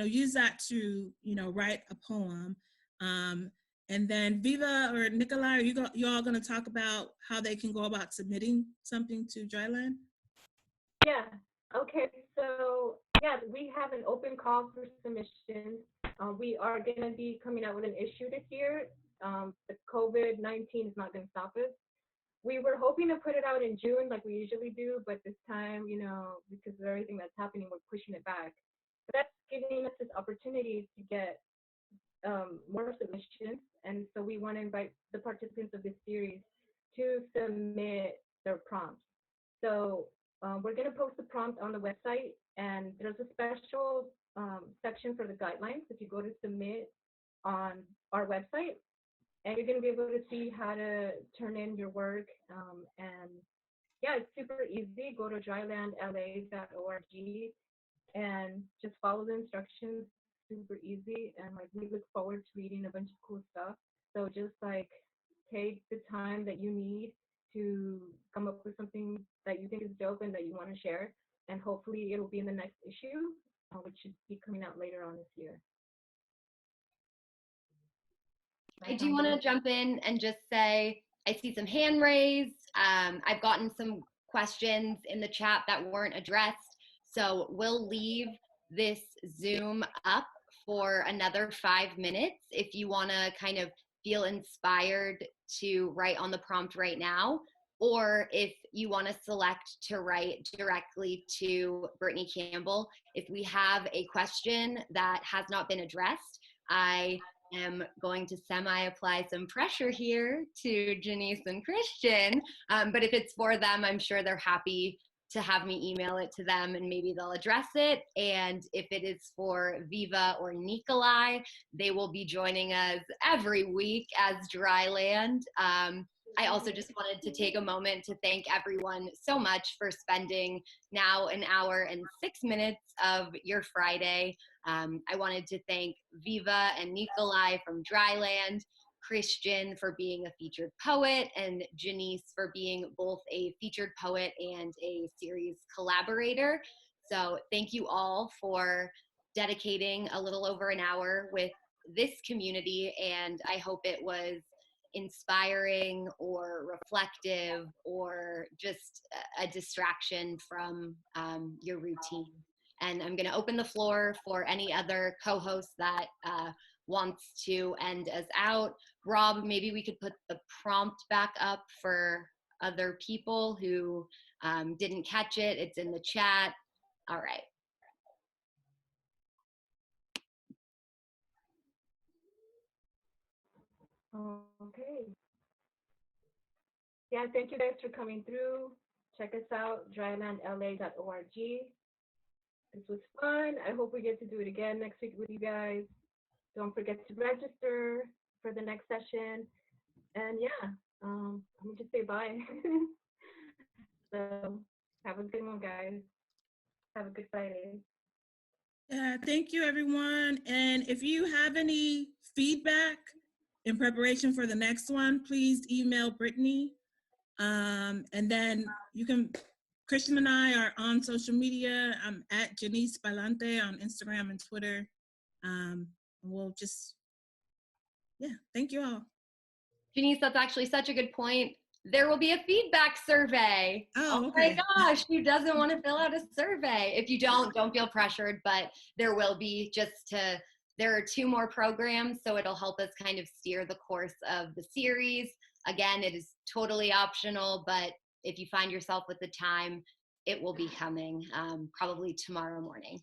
Use that to, write a poem. And then Viva or Nikolai, are you all going to talk about how they can go about submitting something to Dryland? Yeah. Okay. So yeah, we have an open call for submissions. We are going to be coming out with an issue this year. The COVID-19 is not going to stop us. We were hoping to put it out in June like we usually do, but this time, because of everything that's happening, we're pushing it back. But that's giving us this opportunity to get more submissions. And so we want to invite the participants of this series to submit their prompts. So we're going to post the prompt on the website, and there's a special section for the guidelines. If you go to submit on our website, and you're going to be able to see how to turn in your work. And yeah, it's super easy. Go to drylandla.org and just follow the instructions. Super easy. And like, we look forward to reading a bunch of cool stuff. So just like take the time that you need to come up with something that you think is dope and that you want to share. And hopefully it'll be in the next issue, which should be coming out later on this year. I do want to jump in and just say, I see some hand raised. I've gotten some questions in the chat that weren't addressed. So we'll leave this Zoom up for another 5 minutes. If you want to kind of feel inspired to write on the prompt right now, or if you want to select to write directly to Brittany Campbell, if we have a question that has not been addressed, I am going to semi-apply some pressure here to Janiece and Christian, but if it's for them, I'm sure they're happy to have me email it to them and maybe they'll address it. And if it is for Viva or Nikolai, they will be joining us every week as Dryland. I also just wanted to take a moment to thank everyone so much for spending now an hour and 6 minutes of your Friday. I wanted to thank Viva and Nikolai from Dryland, Christian for being a featured poet, and Janiece for being both a featured poet and a series collaborator. So thank you all for dedicating a little over an hour with this community, and I hope it was inspiring or reflective or just a distraction from your routine. And I'm going to open the floor for any other co-hosts that wants to end us out. Rob, maybe we could put the prompt back up for other people who didn't catch it. It's in the chat. All right. Okay. Yeah, thank you guys for coming through. Check us out, drylandla.org. This was fun. I hope we get to do it again next week with you guys. Don't forget to register for the next session. And yeah, I'm gonna just say bye. So have a good one, guys. Have a good Friday. Yeah, thank you, everyone. And if you have any feedback in preparation for the next one, please email Brittany. And then you can, Christian and I are on social media. I'm at Janiece Balante on Instagram and Twitter. We'll just, yeah, thank you all. Janiece, that's actually such a good point. There will be a feedback survey. Oh, My okay. gosh, who doesn't want to fill out a survey? If you don't feel pressured, but there will be there are 2 more programs, so it'll help us kind of steer the course of the series. Again, it is totally optional, but if you find yourself with the time, it will be coming probably tomorrow morning.